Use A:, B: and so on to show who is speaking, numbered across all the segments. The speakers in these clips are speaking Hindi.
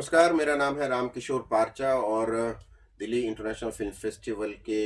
A: नमस्कार, मेरा नाम है रामकिशोर पारचा और दिल्ली इंटरनेशनल फिल्म फेस्टिवल के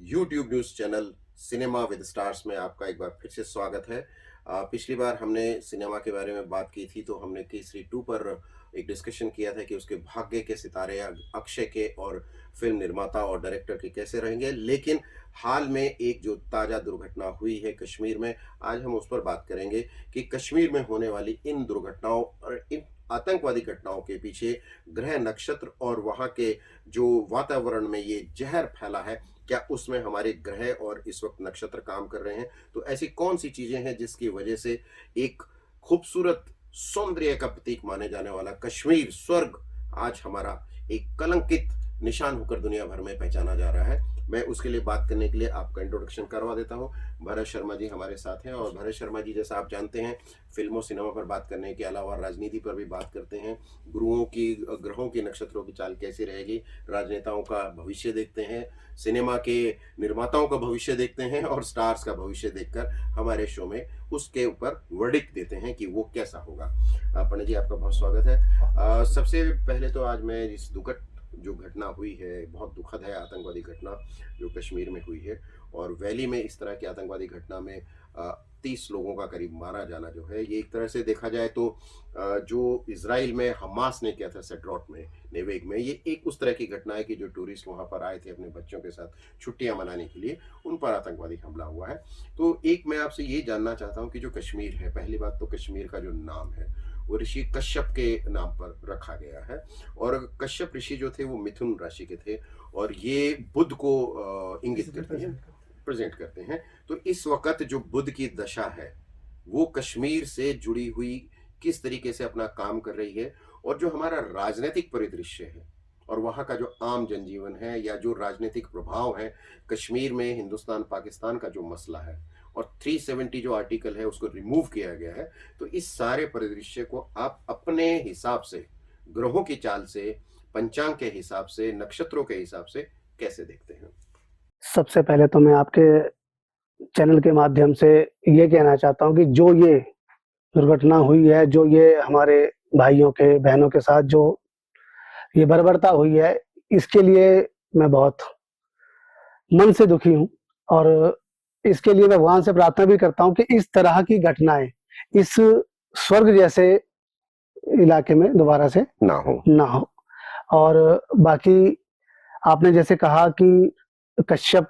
A: YouTube news channel cinema with stars में आपका एक बार फिर से स्वागत है। पिछली बार हमने सिनेमा के बारे में बात की थी, तो हमने केसरी 2 पर एक डिस्कशन किया था कि उसके भाग्य के सितारे अक्षय के और फिल्म निर्माता और डायरेक्टर के कैसे रहेंगे। लेकिन हाल में एक जो ताज़ा दुर्घटना हुई है कश्मीर में, आज हम उस पर बात करेंगे कि कश्मीर में होने वाली इन दुर्घटनाओं और इन आतंकवादी घटनाओं के पीछे ग्रह नक्षत्र और वहाँ के जो वातावरण में ये जहर फैला है, क्या उसमें हमारे ग्रह और इस वक्त नक्षत्र काम कर रहे हैं? तो ऐसी कौन सी चीजें हैं जिसकी वजह से एक खूबसूरत सौंदर्य का प्रतीक माने जाने वाला कश्मीर स्वर्ग आज हमारा एक कलंकित निशान होकर दुनिया भर में पहचाना जा रहा है। मैं उसके लिए बात करने के लिए आपका इंट्रोडक्शन करवा देता हूं। भरत शर्मा जी हमारे साथ हैं, और भरत शर्मा जी, जैसा आप जानते हैं, फिल्मों सिनेमा पर बात करने के अलावा राजनीति पर भी बात करते हैं। गुरुओं की, ग्रहों की, नक्षत्रों की चाल कैसी रहेगी, राजनेताओं का भविष्य देखते हैं, सिनेमा के निर्माताओं का भविष्य देखते हैं, और स्टार्स का भविष्य देखकर हमारे शो में उसके ऊपर वर्डिक्ट देते हैं कि वो कैसा होगा। पंडित जी, आपका बहुत स्वागत है। सबसे पहले तो आज मैं इस दुखद जो घटना हुई है, बहुत दुखद है आतंकवादी घटना जो कश्मीर में हुई है, और वैली में इस तरह की आतंकवादी घटना में 30 लोगों का करीब मारा जाना जो है, ये एक तरह से देखा जाए तो जो इजराइल में हमास ने किया था सेड्रॉट में, नेवेग में, ये एक उस तरह की घटना है कि जो टूरिस्ट वहाँ पर आए थे अपने बच्चों के साथ छुट्टियां मनाने के लिए, उन पर आतंकवादी हमला हुआ है। तो एक मैं आपसे ये जानना चाहता हूँ कि जो कश्मीर है, पहली बात तो कश्मीर का जो नाम है वो ऋषि कश्यप के नाम पर रखा गया है, और कश्यप ऋषि जो थे वो मिथुन राशि के थे, और ये बुध को इंगित करते हैं, प्रेजेंट करते हैं। तो इस वक्त जो बुध की दशा है वो कश्मीर से जुड़ी हुई किस तरीके से अपना काम कर रही है, और जो हमारा राजनीतिक परिदृश्य है और वहाँ का जो आम जनजीवन है या जो राजनीतिक प्रभाव है कश्मीर में, हिंदुस्तान पाकिस्तान का जो मसला है, और 370 जो आर्टिकल है उसको रिमूव किया गया है, तो इस सारे परिदृश्य को आप अपने हिसाब से, ग्रहों की चाल से, पंचांग के हिसाब से, नक्षत्रों के हिसाब से कैसे देखते हैं?
B: सबसे पहले तो मैं आपके चैनल के माध्यम से ये कहना चाहता हूँ कि जो ये दुर्घटना हुई है, जो ये हमारे भाइयों के, बहनों के साथ जो ये बर्बरता हुई है, इसके लिए मैं बहुत मन से दुखी हूँ, और इसके लिए मैं भगवान से प्रार्थना भी करता हूँ कि इस तरह की घटनाएं इस स्वर्ग जैसे इलाके में दोबारा से ना हो। और बाकी आपने जैसे कहा कि कश्यप,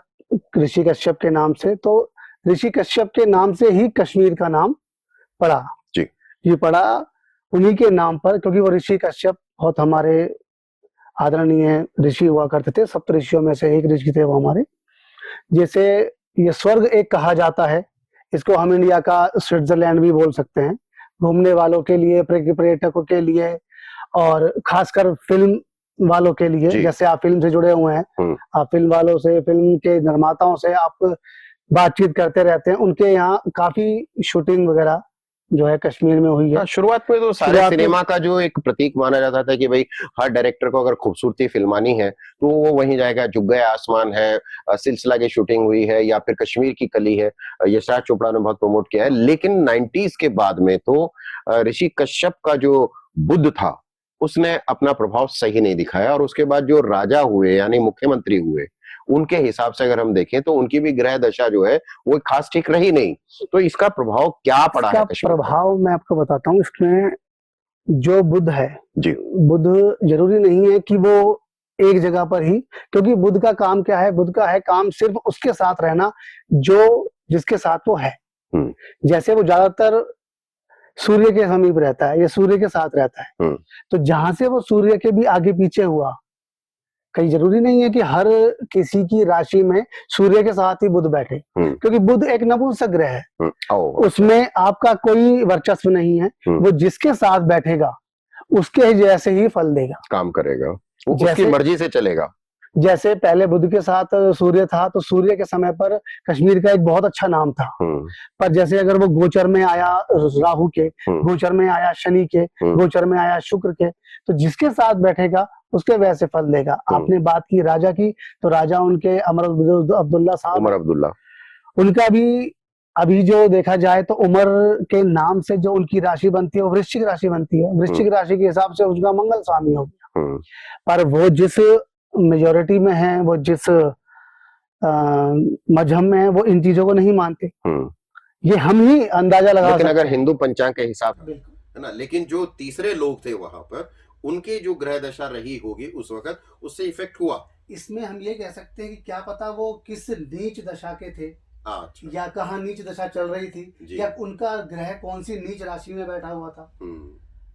B: ऋषि कश्यप के नाम से, तो ऋषि कश्यप के नाम से ही कश्मीर का नाम पड़ा
A: जी।
B: ये पड़ा उन्हीं के नाम पर, क्योंकि वो ऋषि कश्यप बहुत हमारे आदरणीय ऋषि हुआ करते थे। सप्त ऋषियों में से एक ऋषि थे वो हमारे। जैसे ये स्वर्ग एक कहा जाता है, इसको हम इंडिया का स्विट्जरलैंड भी बोल सकते हैं, घूमने वालों के लिए, पर्यटकों के लिए, और खासकर फिल्म वालों के लिए। जैसे आप फिल्म से जुड़े हुए हैं, आप फिल्म वालों से, फिल्म के निर्माताओं से आप बातचीत करते रहते हैं। उनके यहाँ काफी शूटिंग वगैरह जो है कश्मीर में हुई है।
A: शुरुआत में तो सारे सिनेमा का जो एक प्रतीक माना जाता था कि भाई हर डायरेक्टर को अगर खूबसूरती फिल्मानी है तो वो वहीं जाएगा। जुग गए आसमान है, सिलसिला की शूटिंग हुई है, या फिर कश्मीर की कली है, यशराज चोपड़ा ने बहुत प्रमोट किया है। लेकिन 90s के बाद में तो ऋषि कश्यप का जो बुद्ध था उसने अपना प्रभाव सही नहीं दिखाया, और उसके बाद जो राजा हुए यानी मुख्यमंत्री हुए, उनके हिसाब से अगर हम देखें तो उनकी भी ग्रह दशा जो है वो खास ठीक रही नहीं। तो इसका प्रभाव क्या पड़ा है कश्मीर?
B: प्रभाव मैं आपको बताता हूँ। इसमें जो बुध है
A: जी,
B: बुध जरूरी नहीं है कि वो एक जगह पर ही, क्योंकि बुध का काम क्या है? बुध का है काम सिर्फ उसके साथ रहना जो जिसके साथ वो है। जैसे वो ज्यादातर सूर्य के समीप रहता है या सूर्य के साथ रहता है, तो जहां से वो सूर्य के भी आगे पीछे हुआ, कहीं जरूरी नहीं है कि हर किसी की राशि में सूर्य के साथ ही बुध बैठे, क्योंकि बुध एक नपुंसक ग्रह है, उसमें आपका कोई वर्चस्व नहीं है। वो जिसके साथ बैठेगा उसके जैसे ही फल देगा, काम करेगा,
A: वो उसकी मर्जी से चलेगा।
B: जैसे पहले बुध के साथ सूर्य था, तो सूर्य के समय पर कश्मीर का एक बहुत अच्छा नाम था। पर जैसे अगर वो गोचर में आया राहु के, गोचर में आया शनि के, गोचर में आया शुक्र के, तो जिसके साथ बैठेगा उसके वैसे फल देगा। आपने बात की राजा की, तो राजा उनके उमर अब्दुल्ला साहब,
A: उमर अब्दुल्ला,
B: उनका भी अभी जो देखा जाए तो उम्र के नाम से जो उनकी राशि बनती है वो वृश्चिक राशि बनती है। वृश्चिक राशि के हिसाब से उसका मंगल स्वामी हो गया। पर वो जिस मेजोरिटी में है, वो जिस मजहब में है, वो इन चीजों को नहीं मानते। ये हम ही अंदाजा लगा
A: लेकिन
B: सकते
A: अगर
B: हैं।
A: हिंदू पंचांग के हिसाब से
B: बिल्कुल।
A: है ना, लेकिन जो तीसरे लोग थे वहां पर, उनके जो ग्रह दशा रही होगी उस वक्त, उससे इफेक्ट हुआ।
B: इसमें हम ये कह सकते हैं कि क्या पता वो किस नीच दशा के थे,
A: अच्छा,
B: या कहाँ नीच दशा चल रही थी,
A: जी।
B: या उनका ग्रह कौन सी नीच राशि में बैठा हुआ था।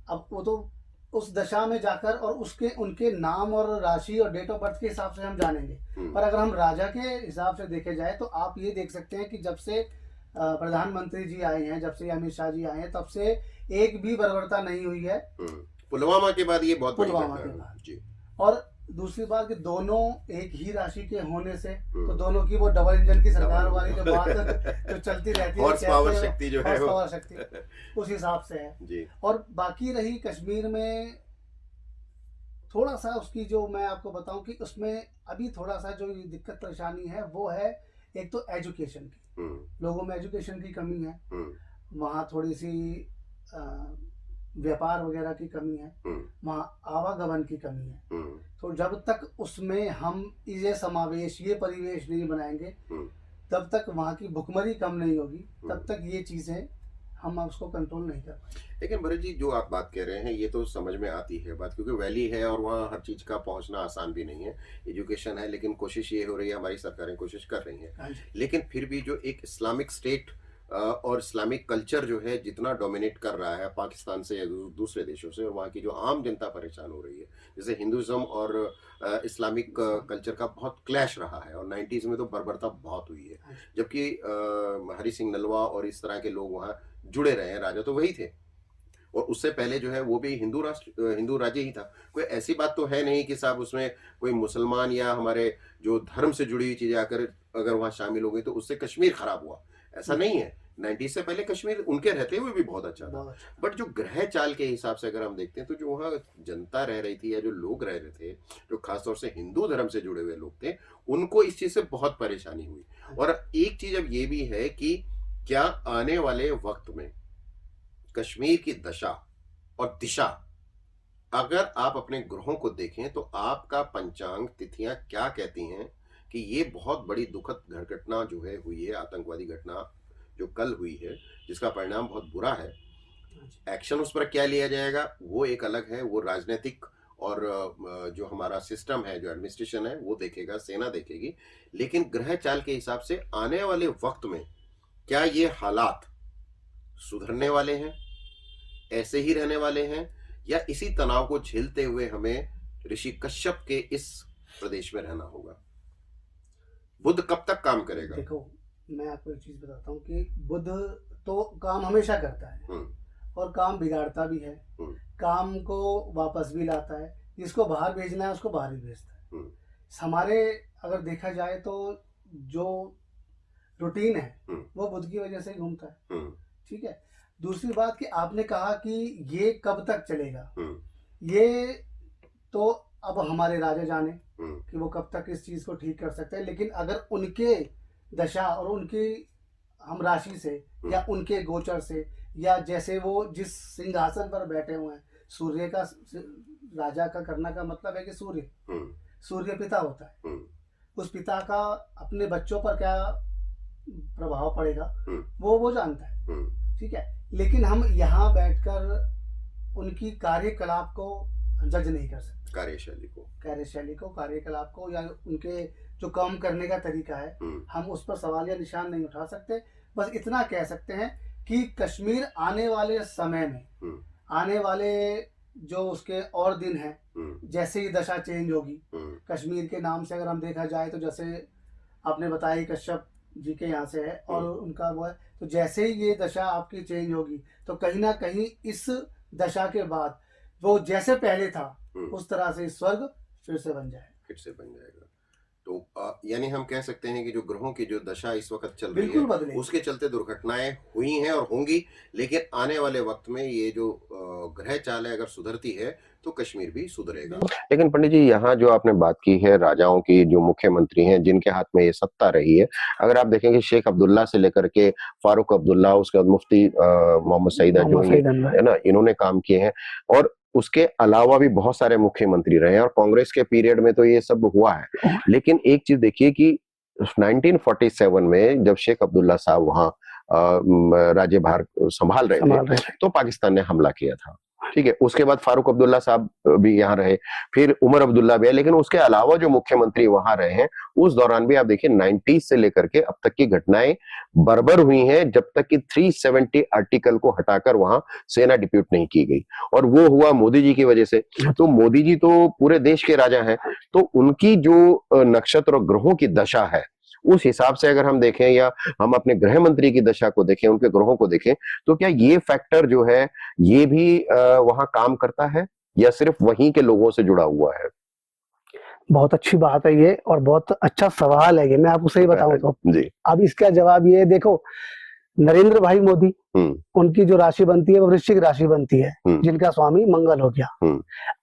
B: अब वो तो उस दशा में जाकर और उसके उनके नाम और राशि और डेट ऑफ बर्थ के हिसाब से हम जानेंगे। पर अगर हम राजा के हिसाब से देखे जाए तो आप ये देख सकते हैं कि जब से प्रधानमंत्री जी आए हैं, जब से अमित शाह जी आए हैं, तब से एक भी बर्बरता नहीं हुई है।
A: पुलवामा के बाद ये बहुत बड़ी
B: पुलवामा
A: घटना
B: के
A: है।
B: बाद
A: जी।
B: और दूसरी बात कि दोनों एक ही राशि के होने से तो दोनों की वो डबल इंजन की सरकार वाली जो बात जो चलती रहती है,
A: हॉर्स पावर शक्ति जो है,
B: हॉर्स पावर शक्ति उस हिसाब से है
A: जी।
B: और बाकी रही कश्मीर में थोड़ा सा उसकी जो मैं आपको बताऊं कि उसमें अभी थोड़ा सा जो दिक्कत परेशानी है वो है एक तो एजुकेशन की। लोगों में एजुकेशन की कमी है, वहाँ थोड़ी सी व्यापार वगैरह की कमी है, वहाँ आवागमन की कमी है। तो जब तक उसमें हम ये समावेश, ये परिवेश नहीं बनाएंगे, तब तक वहाँ की भुखमरी कम नहीं होगी, तब तक ये चीज़ें हम उसको कंट्रोल नहीं कर पाएंगे।
A: लेकिन भरत जी, जो आप बात कह रहे हैं ये तो समझ में आती है बात, क्योंकि वैली है और वहाँ हर चीज़ का पहुँचना आसान भी नहीं है। एजुकेशन है, लेकिन कोशिश ये हो रही है, हमारी सरकारें कोशिश कर रही हैं, लेकिन फिर भी जो एक इस्लामिक स्टेट और इस्लामिक कल्चर जो है जितना डोमिनेट कर रहा है पाकिस्तान से या दूसरे देशों से, और वहाँ की जो आम जनता परेशान हो रही है, जैसे हिंदुज़म और इस्लामिक कल्चर का बहुत क्लैश रहा है, और 90s में तो बर्बरता बहुत हुई है, जबकि हरि सिंह नलवा और इस तरह के लोग वहाँ जुड़े रहे हैं, राजा तो वही थे, और उससे पहले जो है वो भी हिंदू राष्ट्र, हिंदू राज्य ही था। कोई ऐसी बात तो है नहीं कि साहब उसमें कोई मुसलमान या हमारे जो धर्म से जुड़ी हुई चीज़ें आकर अगर वहाँ शामिल हो गई तो उससे कश्मीर खराब हुआ, ऐसा नहीं है। 90s से पहले कश्मीर उनके रहते हुए भी बहुत अच्छा था। बट जो ग्रह चाल के हिसाब से अगर हम देखते हैं तो जो वहाँ जनता रह रही थी या जो लोग रह रहे थे, जो खासतौर से हिंदू धर्म से जुड़े हुए लोग थे, उनको इस चीज़ से बहुत परेशानी हुई। और एक चीज़ अब ये भी है कि क्या आने वाले वक्त में कश्मीर की दशा और दिशा, अगर आप अपने ग्रहों को देखें तो आपका पंचांग, तिथियां क्या कहती हैं कि ये बहुत बड़ी दुखद घटना जो है हुई है, आतंकवादी घटना जो कल हुई है, जिसका परिणाम बहुत बुरा है। एक्शन उस पर क्या लिया जाएगा वो एक अलग है, वो राजनीतिक और जो हमारा सिस्टम है, जो एडमिनिस्ट्रेशन है, वो देखेगा, सेना देखेगी। लेकिन ग्रह चाल के हिसाब से आने वाले वक्त में क्या ये हालात सुधरने वाले हैं, ऐसे ही रहने वाले हैं, या इसी तनाव को झेलते हुए हमें ऋषि कश्यप के इस प्रदेश में रहना होगा? बुध कब तक काम करेगा?
B: देखो, मैं आपको एक चीज बताता हूँ कि बुध तो काम हमेशा करता है और काम बिगाड़ता भी है, काम को वापस भी लाता है, जिसको बाहर भेजना है उसको बाहर ही भेजता है। हमारे अगर देखा जाए तो जो रूटीन है वो बुध की वजह से घूमता है। ठीक है। दूसरी बात कि आपने कहा कि ये कब तक चलेगा, ये तो अब हमारे राजा जाने कि वो कब तक इस चीज को ठीक कर सकते हैं। लेकिन अगर उनके दशा और उनकी हम राशि से या उनके गोचर से, या जैसे वो जिस सिंहासन पर बैठे हुए हैं, सूर्य का, राजा का करना का मतलब है कि सूर्य पिता होता है, उस पिता का अपने बच्चों पर क्या प्रभाव पड़ेगा वो जानता है। ठीक है। लेकिन हम यहाँ बैठकर उनकी कार्यकलाप को जज नहीं कर सकते, कार्यशैली को, कार्यकलाप को, या उनके जो काम करने का तरीका है, हम उस पर सवाल या निशान नहीं उठा सकते। बस इतना कह सकते हैं कि कश्मीर आने वाले समय में, आने वाले जो उसके और दिन हैं, जैसे ही दशा चेंज होगी, कश्मीर के नाम से अगर हम देखा जाए तो जैसे आपने बताया कश्यप जी के यहाँ से है और उनका वो है, तो जैसे ही ये दशा आपकी चेंज होगी तो कहीं ना कहीं इस दशा के बाद वो जैसे पहले था उस तरह से स्वर्ग फिर से बन जाएगा।
A: तो यानी हम कह सकते हैं कि जो ग्रहों की जो दशा इस वक्त चल रही
B: बिल्कुल
A: है
B: बदलेगी।
A: उसके चलते दुर्घटनाएं हुई हैं और होंगी, लेकिन आने वाले वक्त में ये जो ग्रह चाल है अगर सुधरती है तो कश्मीर भी सुधरेगा। लेकिन पंडित जी, यहाँ जो आपने बात की है राजाओं की, जो मुख्यमंत्री हैं जिनके हाथ में ये सत्ता रही है, अगर आप देखेंगे शेख अब्दुल्ला से लेकर के फारूक अब्दुल्ला, उसके बाद मुफ्ती मोहम्मद सईद जो
B: मोहम्मद
A: ये
B: सईद अनवर।
A: है ना, इन्होंने काम किए हैं। और उसके अलावा भी बहुत सारे मुख्यमंत्री रहे हैं और कांग्रेस के पीरियड में तो ये सब हुआ है। लेकिन एक चीज देखिए कि 1947 में जब शेख अब्दुल्ला साहब वहां राज्यभार संभाल रहे थे
B: संभाल रहे थे।
A: तो पाकिस्तान ने हमला किया था। ठीक है, उसके बाद फारूक अब्दुल्ला साहब भी यहाँ रहे, फिर उमर अब्दुल्ला भी है, लेकिन उसके अलावा जो मुख्यमंत्री वहां रहे हैं उस दौरान भी आप देखिए 90 से लेकर के अब तक की घटनाएं बर्बर हुई हैं, जब तक कि 370 आर्टिकल को हटाकर वहां सेना डिप्यूट नहीं की गई। और वो हुआ मोदी जी की वजह से। तो मोदी जी तो पूरे देश के राजा हैं, तो उनकी जो नक्षत्र और ग्रहों की दशा है उस हिसाब से अगर हम देखें, या हम अपने गृह मंत्री की दशा को देखें, उनके ग्रहों को देखें, तो क्या ये फैक्टर जो है ये भी वहां काम करता है या सिर्फ वहीं के लोगों से जुड़ा हुआ है?
B: बहुत अच्छी बात है ये और बहुत अच्छा सवाल है ये, मैं आपको सही बताऊं तो।
A: जी।
B: अब इसका जवाब ये है, देखो नरेंद्र भाई मोदी, उनकी जो राशि बनती है वो वृश्चिक राशि बनती है, जिनका स्वामी मंगल हो गया।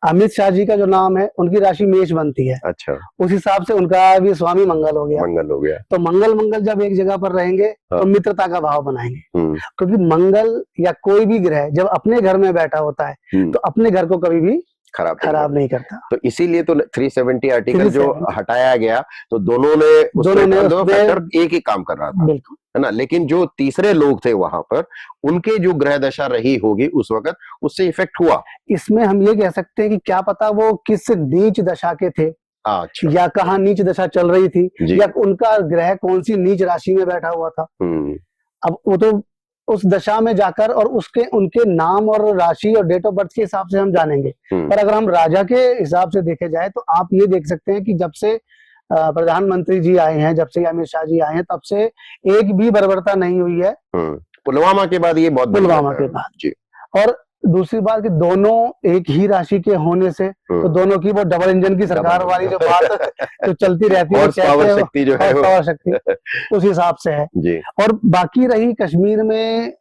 B: अमित शाह जी का जो नाम है उनकी राशि मेष बनती है।
A: अच्छा।
B: उस हिसाब से उनका भी स्वामी मंगल हो गया।
A: मंगल हो गया।
B: तो मंगल मंगल जब एक जगह पर रहेंगे तो मित्रता का भाव बनाएंगे, क्योंकि मंगल या कोई भी ग्रह जब अपने घर में बैठा होता है तो अपने घर को कभी भी खराब नहीं करता।
A: तो इसीलिए तो 370 आर्टिकल जो हटाया गया, तो दोनों ने फैक्टर एक ही काम कर रहा था,
B: बिल्कुल,
A: है ना। लेकिन जो तीसरे लोग थे वहां पर, उनके जो ग्रह दशा रही होगी उस वक्त, उससे इफेक्ट हुआ।
B: इसमें हम ये कह सकते हैं कि क्या पता वो किस नीच दशा के थे।
A: अच्छा।
B: या कहाँ नीच दशा चल रही थी, या उनका ग्रह कौन सी नीच राशि में बैठा हुआ था। अब वो तो उस दशा में जाकर और उसके उनके नाम और राशि और डेट ऑफ बर्थ के हिसाब से हम जानेंगे। पर अगर हम राजा के हिसाब से देखे जाए तो आप ये देख सकते हैं कि जब से प्रधानमंत्री जी आए हैं, जब से अमित शाह जी आए हैं, तब से एक भी बर्बरता नहीं हुई है।
A: पुलवामा के बाद ये बहुत
B: पुलवामा के बाद जी। और दूसरी बात कि दोनों एक ही राशि के होने से तो दोनों की वो डबल इंजन की सरकार वाली जो बात जो चलती रहती है,
A: पावर शक्ति जो है,
B: पावर शक्ति उस हिसाब से है जी। और बाकी रही कश्मीर में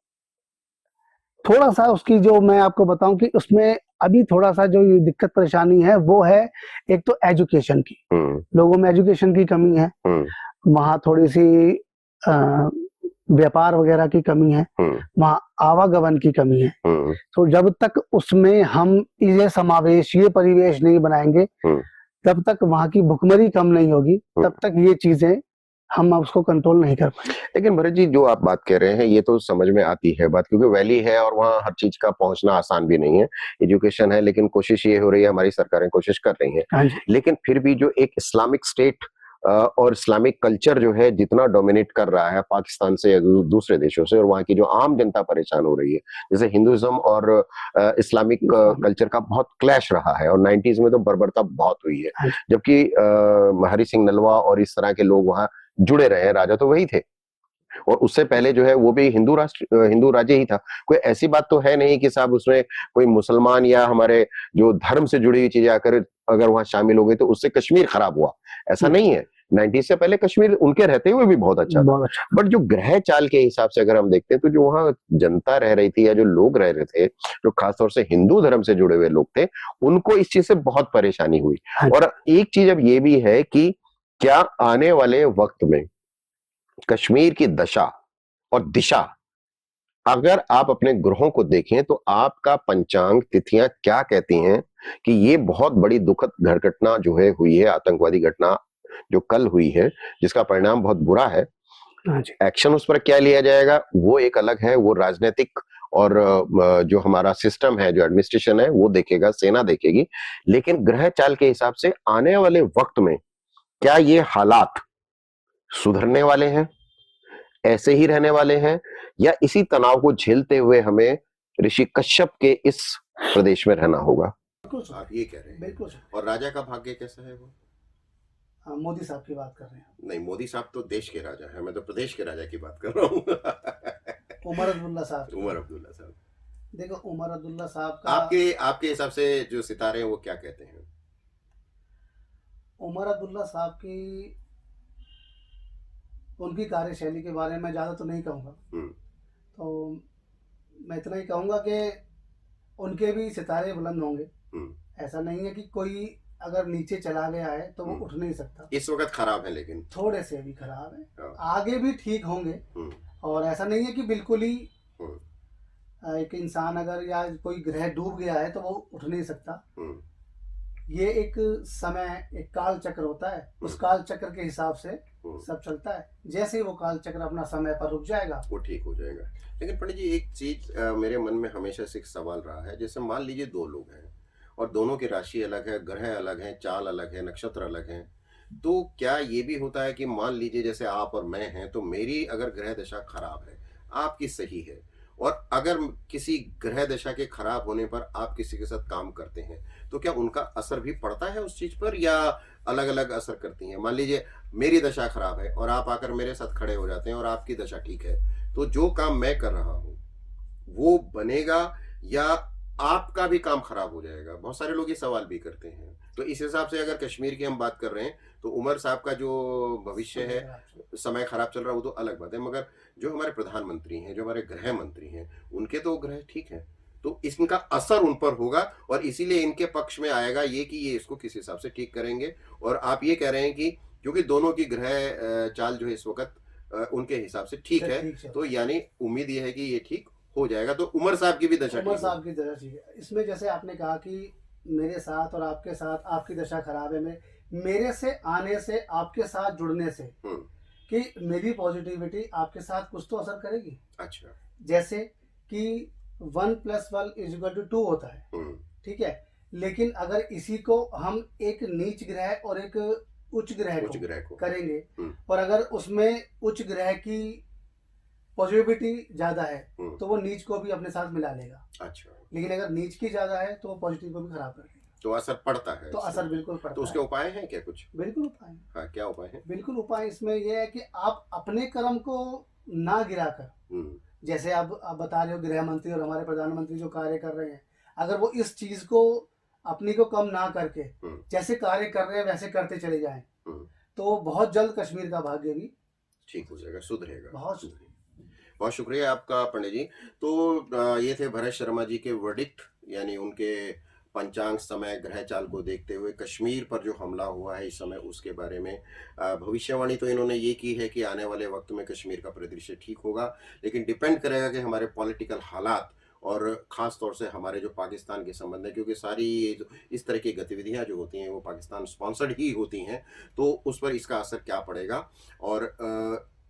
B: थोड़ा सा उसकी जो मैं आपको बताऊं कि उसमें अभी थोड़ा सा जो दिक्कत परेशानी है वो है एक तो एजुकेशन की, लोगों में एजुकेशन की कमी है, वहाँ थोड़ी सी व्यापार वगैरह की कमी है, वहाँ आवागमन की कमी है। तो जब तक उसमें हम ये समावेश, ये परिवेश नहीं बनाएंगे, तब तक वहाँ की भुखमरी कम नहीं होगी, तब तक ये चीजें हम उसको कंट्रोल नहीं कर पाएंगे।
A: लेकिन भरत जी, जो आप बात कह रहे हैं ये तो समझ में आती है बात, क्योंकि वैली है और वहाँ हर चीज का पहुंचना आसान भी नहीं है। एजुकेशन है, लेकिन कोशिश ये हो रही है, हमारी सरकारें कोशिश कर रही हैं, लेकिन फिर भी जो एक इस्लामिक स्टेट और इस्लामिक कल्चर जो है जितना डोमिनेट कर रहा है पाकिस्तान से या दूसरे देशों से, और वहाँ की जो आम जनता परेशान हो रही है, जैसे हिंदुइज्म और इस्लामिक कल्चर का बहुत क्लैश रहा है, और 90s में तो बर्बरता बहुत हुई है, जबकि हरि सिंह नलवा और इस तरह के लोग वहाँ जुड़े रहे हैं, राजा तो वही थे, और उससे पहले जो है वो भी हिंदू राज्य ही था। कोई ऐसी बात तो है नहीं कि साहब उसमें कोई मुसलमान या हमारे जो धर्म से जुड़ी हुई चीजें आकर अगर वहां शामिल हो गई तो उससे कश्मीर खराब हुआ, ऐसा नहीं है। 90 से पहले कश्मीर उनके रहते हुए भी बहुत अच्छा था। बट जो ग्रह चाल के हिसाब से अगर हम देखते हैं तो जो वहां जनता रह रही थी या जो लोग रह रहे थे, जो खासतौर से हिंदू धर्म से जुड़े हुए लोग थे, उनको इस चीज से बहुत परेशानी हुई। और एक चीज अब ये भी है कि क्या आने वाले वक्त में कश्मीर की दशा और दिशा, अगर आप अपने ग्रहों को देखें तो आपका पंचांग तिथियां क्या कहती हैं कि ये बहुत बड़ी दुखद घटना जो है हुई है, आतंकवादी घटना जो कल हुई है, जिसका परिणाम बहुत बुरा है। एक्शन उस पर क्या लिया जाएगा वो एक अलग है, वो राजनीतिक और जो हमारा सिस्टम है, जो एडमिनिस्ट्रेशन है, वो देखेगा, सेना देखेगी। लेकिन ग्रह चाल के हिसाब से आने वाले वक्त में क्या ये हालात सुधरने वाले हैं, ऐसे ही रहने वाले हैं, या इसी तनाव को झेलते हुए हमें ऋषि कश्यप के इस प्रदेश में रहना होगा? आप ये कह रहे हैं।
B: बिल्कुल।
A: और राजा का भाग्य कैसा है वो?
B: मोदी साहब की बात कर रहे हैं?
A: नहीं, मोदी साहब तो देश के राजा है, मैं तो प्रदेश के राजा की बात कर रहा हूँ।
B: उमर अब्दुल्ला साहब।
A: उमर अब्दुल्ला साहब,
B: देखो उमर अब्दुल्ला साहब का
A: आपके हिसाब से जो सितारे हैं वो क्या कहते हैं?
B: उमर अब्दुल्ला साहब की उनकी कार्यशैली के बारे में ज़्यादा तो नहीं कहूँगा।
A: हम्म,
B: तो मैं इतना ही कहूँगा कि उनके भी सितारे बुलंद होंगे।
A: हम्म,
B: ऐसा नहीं है कि कोई अगर नीचे चला गया है तो वो
A: हम्म।
B: उठ नहीं सकता।
A: इस वक्त खराब है लेकिन।
B: थोड़े से भी खराब है,
A: हाँ,
B: आगे भी ठीक होंगे।
A: हम्म,
B: और ऐसा नहीं है कि बिल्कुल ही
A: हम्म,
B: एक इंसान अगर या कोई ग्रह डूब गया है तो वो उठ नहीं सकता।
A: हम्म,
B: ये एक समय, एक काल चक्र होता है, उस
A: हम्म,
B: काल चक्र के हिसाब से
A: हम्म।
B: सब चलता है। जैसे ही वो काल चक्र अपना समय पर रुक जाएगा,
A: वो ठीक हो जाएगा। लेकिन पंडित जी, एक चीज मेरे मन में हमेशा से एक सवाल रहा है। जैसे मान लीजिए दो लोग हैं और दोनों की राशि अलग है, ग्रह अलग हैं, चाल अलग है, नक्षत्र अलग हैं, तो क्या ये भी होता है कि मान लीजिए जैसे आप और मैं हैं, तो मेरी अगर ग्रह दशा खराब है, आपकी सही है, और अगर किसी ग्रह दशा के खराब होने पर आप किसी के साथ काम करते हैं, तो क्या उनका असर भी पड़ता है उस चीज पर, या अलग अलग असर करती हैं? मान लीजिए मेरी दशा खराब है और आप आकर मेरे साथ खड़े हो जाते हैं और आपकी दशा ठीक है, तो जो काम मैं कर रहा हूं वो बनेगा, या आपका भी काम खराब हो जाएगा? बहुत सारे लोग ये सवाल भी करते हैं। तो इस हिसाब से अगर कश्मीर की हम बात कर रहे हैं, तो उमर साहब का जो भविष्य है, समय खराब चल रहा है, वो तो अलग बात है, मगर जो हमारे प्रधानमंत्री हैं, जो हमारे गृह मंत्री हैं, उनके तो ग्रह ठीक है, तो इनका असर उन पर होगा, और इसीलिए इनके पक्ष में आएगा ये कि ये इसको किस हिसाब से ठीक करेंगे। और आप ये कह रहे हैं कि क्योंकि दोनों की ग्रह चाल जो है इस वक्त उनके हिसाब से ठीक है, तो यानी उम्मीद ये है कि ये ठीक हो जाएगा। तो उमर साहब की भी दशा
B: उमर
A: ठीक
B: साहब की दशा ठीक है। इसमें जैसे आपने कहा कि मेरे साथ और आपके साथ आपकी दशा खराब है, मेरे से आने से, आपके साथ जुड़ने से,
A: हम्म,
B: कि मेरी पॉजिटिविटी आपके साथ कुछ तो असर करेगी।
A: अच्छा,
B: जैसे कि 1 + 1 = 2 होता है,
A: हम्म,
B: ठीक है। लेकिन अगर इसी को हम एक नीच ग्रह और एक उच्च ग्रह
A: उच्च ग्रह को
B: करेंगे,
A: हम्म,
B: और अगर उसमें उच्च ग्रह की पॉजिटिविटी ज्यादा है
A: हम्म,
B: तो वो नीच को भी अपने साथ मिला लेगा।
A: अच्छा,
B: लेकिन अगर नीच की ज्यादा है तो वो पॉजिटिव को भी खराब कर देगा।
A: तो असर पड़ता है
B: तो
A: इससे।
B: असर बिल्कुल पड़ता
A: तो उसके
B: है।
A: उपाय हैं क्या कुछ?
B: बिल्कुल उपाय है।
A: हाँ, क्या उपाय है?
B: बिल्कुल उपाय इसमें यह है कि आप अपने कर्म को ना गिराकर,
A: हम्म,
B: जैसे आप बता रहे हो गृह मंत्री और हमारे प्रधानमंत्री जो कार्य कर रहे हैं, अगर वो इस चीज को अपनी को कम ना करके
A: हम्म,
B: जैसे कार्य कर रहे हैं वैसे करते चले जाएं,
A: हम्म,
B: तो बहुत जल्द कश्मीर का भाग्य भी
A: ठीक हो जाएगा, सुधरेगा।
B: बहुत सुधरेगा।
A: बहुत शुक्रिया आपका पंडित जी। तो ये थे भरत शर्मा जी के वर्डिक्ट, यानी उनके पंचांग, समय, ग्रह चाल को देखते हुए कश्मीर पर जो हमला हुआ है इस समय, उसके बारे में भविष्यवाणी तो इन्होंने ये की है कि आने वाले वक्त में कश्मीर का परिदृश्य ठीक होगा, लेकिन डिपेंड करेगा कि हमारे पॉलिटिकल हालात, और ख़ास तौर से हमारे जो पाकिस्तान के संबंध है, क्योंकि सारी ये जो इस तरह की गतिविधियां जो होती हैं वो पाकिस्तान स्पॉन्सर्ड ही होती हैं, तो उस पर इसका असर क्या पड़ेगा। और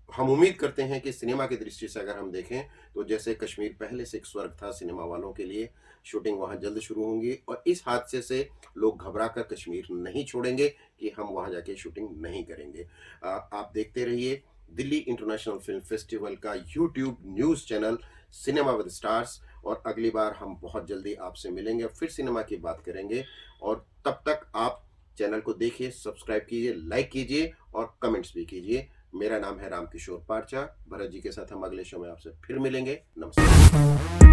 A: हम उम्मीद करते हैं कि सिनेमा की दृष्टि से अगर हम देखें, तो जैसे कश्मीर पहले से एक स्वर्ग था सिनेमा वालों के लिए, शूटिंग वहाँ जल्द शुरू होंगी, और इस हादसे से लोग घबरा कर कश्मीर नहीं छोड़ेंगे कि हम वहाँ जाके शूटिंग नहीं करेंगे। आप देखते रहिए दिल्ली इंटरनेशनल फिल्म फेस्टिवल का YouTube news channel cinema with stars, और अगली बार हम बहुत जल्दी आपसे मिलेंगे, फिर सिनेमा की बात करेंगे। और तब तक आप चैनल को देखिए, सब्सक्राइब कीजिए, लाइक कीजिए और कमेंट्स भी कीजिए। मेरा नाम है रामकिशोर पारचा। भरत जी के साथ हम अगले शो में आपसे फिर मिलेंगे। नमस्कार।